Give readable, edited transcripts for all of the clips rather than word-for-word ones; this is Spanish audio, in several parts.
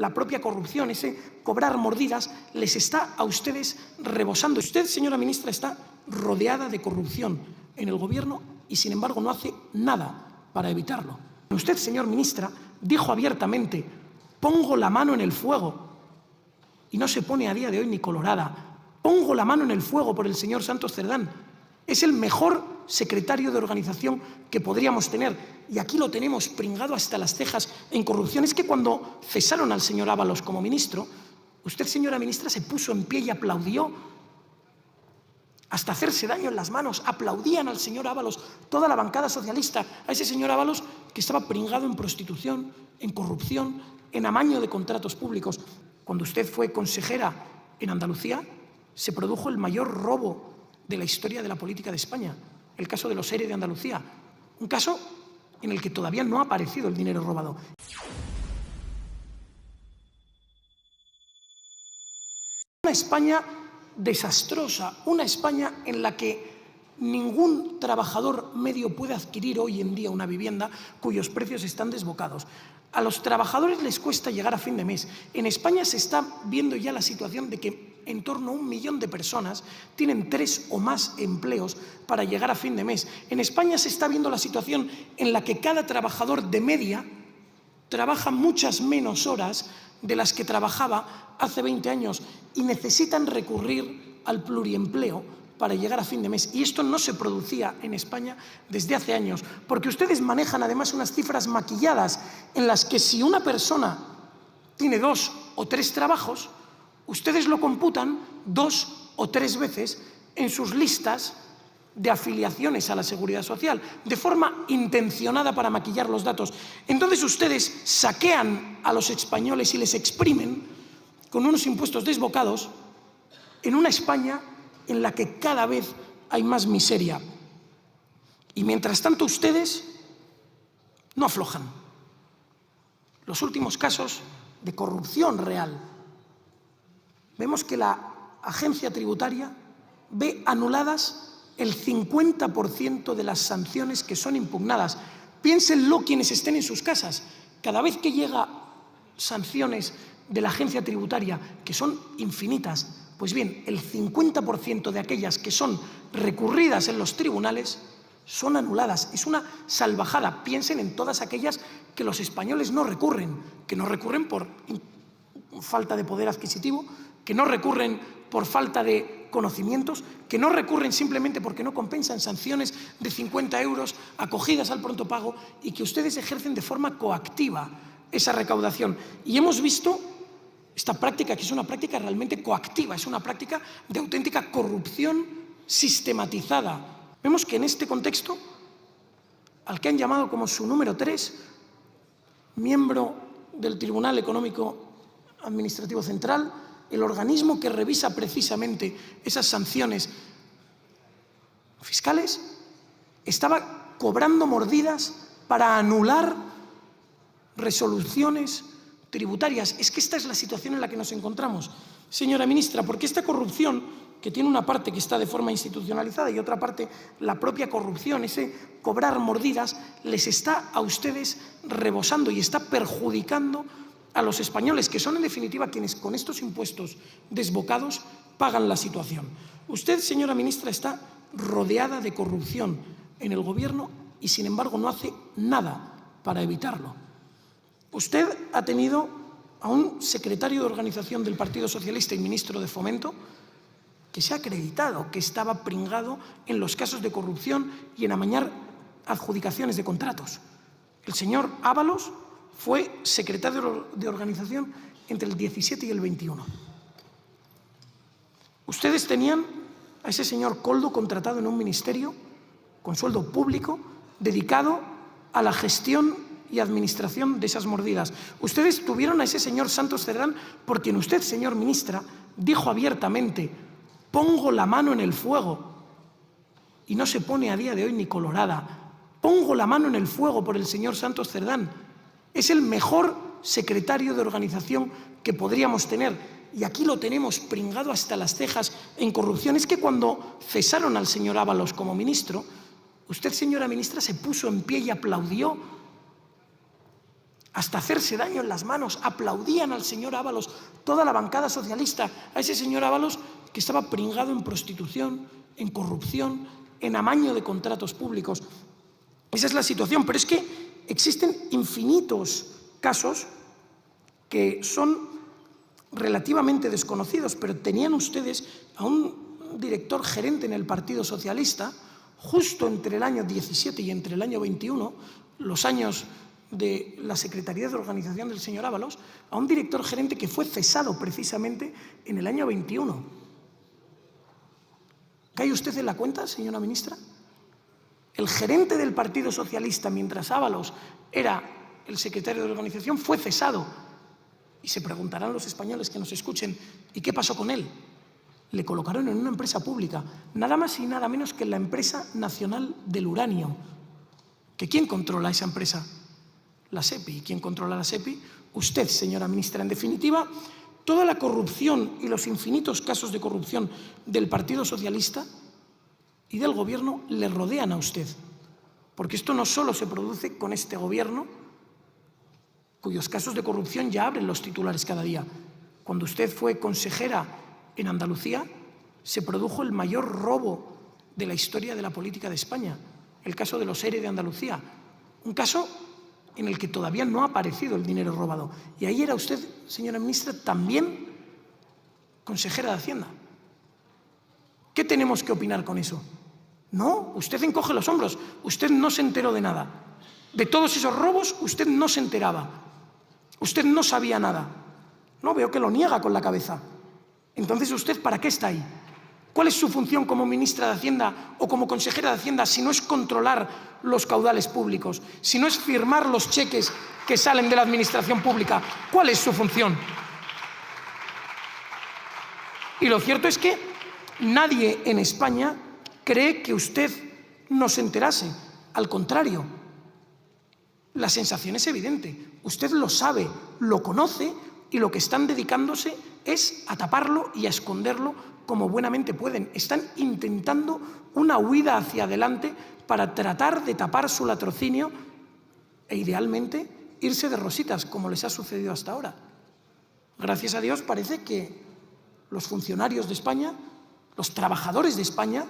la propia corrupción, ese cobrar mordidas, les está a ustedes rebosando. Usted, señora ministra, está rodeada de corrupción en el Gobierno y, sin embargo, no hace nada para evitarlo. Usted, señor ministra, dijo abiertamente: pongo la mano en el fuego, y no se pone a día de hoy ni colorada. Pongo la mano en el fuego por el señor Santos Cerdán. Es el mejor secretario de organización que podríamos tener. Y aquí lo tenemos pringado hasta las cejas en corrupción. Es que cuando cesaron al señor Ábalos como ministro, usted, señora ministra, se puso en pie y aplaudió hasta hacerse daño en las manos. Aplaudían al señor Ábalos, toda la bancada socialista, a ese señor Ábalos que estaba pringado en prostitución, en corrupción, en amaño de contratos públicos. Cuando usted fue consejera en Andalucía, se produjo el mayor robo de la historia de la política de España, el caso de los ERE de Andalucía, un caso en el que todavía no ha aparecido el dinero robado. Una España desastrosa, una España en la que ningún trabajador medio puede adquirir hoy en día una vivienda cuyos precios están desbocados. A los trabajadores les cuesta llegar a fin de mes. En España se está viendo ya la situación de que en torno a 1 millón de personas tienen 3 o más empleos para llegar a fin de mes. En España se está viendo la situación en la que cada trabajador de media trabaja muchas menos horas de las que trabajaba hace 20 años y necesitan recurrir al pluriempleo para llegar a fin de mes. Y esto no se producía en España desde hace años, porque ustedes manejan además unas cifras maquilladas en las que si una persona tiene 2 o 3 trabajos, ustedes lo computan 2 o 3 veces en sus listas de afiliaciones a la Seguridad Social, de forma intencionada para maquillar los datos. Entonces ustedes saquean a los españoles y les exprimen con unos impuestos desbocados en una España en la que cada vez hay más miseria. Y mientras tanto ustedes no aflojan. Los últimos casos de corrupción real. Vemos que la agencia tributaria ve anuladas el 50% de las sanciones que son impugnadas. Piénsenlo quienes estén en sus casas. Cada vez que llega sanciones de la agencia tributaria, que son infinitas, pues bien, el 50% de aquellas que son recurridas en los tribunales son anuladas. Es una salvajada. Piensen en todas aquellas que los españoles no recurren, que no recurren por falta de poder adquisitivo, que no recurren por falta de conocimientos, que no recurren simplemente porque no compensan sanciones de 50 euros acogidas al pronto pago y que ustedes ejercen de forma coactiva esa recaudación. Y hemos visto esta práctica, que es una práctica realmente coactiva, es una práctica de auténtica corrupción sistematizada. Vemos que en este contexto, al que han llamado como su número 3, miembro del Tribunal Económico Administrativo Central, el organismo que revisa precisamente esas sanciones fiscales, estaba cobrando mordidas para anular resoluciones tributarias. Es que esta es la situación en la que nos encontramos, señora ministra, porque esta corrupción, que tiene una parte que está de forma institucionalizada y otra parte la propia corrupción, ese cobrar mordidas, les está a ustedes rebosando y está perjudicando a los españoles, que son en definitiva quienes con estos impuestos desbocados pagan la situación. Usted, señora ministra, está rodeada de corrupción en el Gobierno y, sin embargo, no hace nada para evitarlo. Usted ha tenido a un secretario de organización del Partido Socialista y ministro de Fomento que se ha acreditado que estaba pringado en los casos de corrupción y en amañar adjudicaciones de contratos. El señor Ábalos fue secretario de organización entre el 17 y el 21. Ustedes tenían a ese señor Koldo contratado en un ministerio con sueldo público dedicado a la gestión y administración de esas mordidas. Ustedes tuvieron a ese señor Santos Cerdán por quien usted, señor ministra, dijo abiertamente: pongo la mano en el fuego, y no se pone a día de hoy ni colorada. Pongo la mano en el fuego por el señor Santos Cerdán. Es el mejor secretario de organización que podríamos tener. Y aquí lo tenemos pringado hasta las cejas en corrupción. Es que cuando cesaron al señor Ábalos como ministro, usted, señora ministra, se puso en pie y aplaudió hasta hacerse daño en las manos. Aplaudían al señor Ábalos, toda la bancada socialista, a ese señor Ábalos que estaba pringado en prostitución, en corrupción, en amaño de contratos públicos. Esa es la situación, pero es que existen infinitos casos que son relativamente desconocidos, pero tenían ustedes a un director gerente en el Partido Socialista, justo entre el año 17 y entre el año 21, los años de la Secretaría de Organización del señor Ábalos, a un director gerente que fue cesado precisamente en el año 21. ¿Cae usted en la cuenta, señora ministra? El gerente del Partido Socialista, mientras Ábalos era el secretario de Organización, fue cesado. Y se preguntarán los españoles que nos escuchen, ¿y qué pasó con él? Le colocaron en una empresa pública, nada más y nada menos que en la Empresa Nacional del Uranio. ¿Que quién controla esa empresa? La SEPI. ¿Y quién controla la SEPI? Usted, señora ministra. En definitiva, toda la corrupción y los infinitos casos de corrupción del Partido Socialista y del Gobierno le rodean a usted. Porque esto no solo se produce con este Gobierno, cuyos casos de corrupción ya abren los titulares cada día. Cuando usted fue consejera en Andalucía, se produjo el mayor robo de la historia de la política de España, el caso de los ERE de Andalucía. Un caso en el que todavía no ha aparecido el dinero robado. Y ahí era usted, señora ministra, también consejera de Hacienda. ¿Qué tenemos que opinar con eso? No, usted encoge los hombros. Usted no se enteró de nada. De todos esos robos, usted no se enteraba. Usted no sabía nada. No, veo que lo niega con la cabeza. Entonces, ¿usted para qué está ahí? ¿Cuál es su función como ministra de Hacienda o como consejera de Hacienda si no es controlar los caudales públicos, si no es firmar los cheques que salen de la administración pública? ¿Cuál es su función? Y lo cierto es que nadie en España cree que usted no se enterase. Al contrario, la sensación es evidente. Usted lo sabe, lo conoce y lo que están dedicándose es a taparlo y a esconderlo como buenamente pueden. Están intentando una huida hacia adelante para tratar de tapar su latrocinio e, idealmente, irse de rositas, como les ha sucedido hasta ahora. Gracias a Dios parece que los funcionarios de España, los trabajadores de España,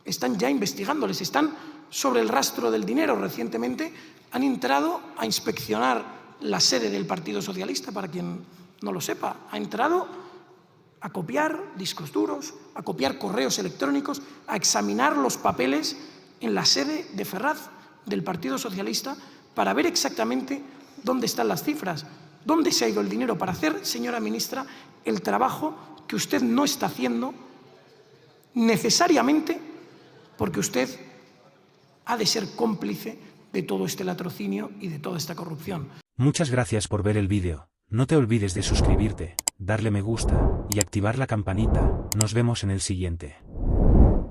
están ya investigándoles, están sobre el rastro del dinero. Recientemente han entrado a inspeccionar la sede del Partido Socialista, para quien no lo sepa. Ha entrado a copiar discos duros, a copiar correos electrónicos, a examinar los papeles en la sede de Ferraz del Partido Socialista para ver exactamente dónde están las cifras, dónde se ha ido el dinero para hacer, señora ministra, el trabajo que usted no está haciendo necesariamente porque usted ha de ser cómplice de todo este latrocinio y de toda esta corrupción. Muchas gracias por ver el vídeo. No te olvides de suscribirte, darle me gusta y activar la campanita. Nos vemos en el siguiente.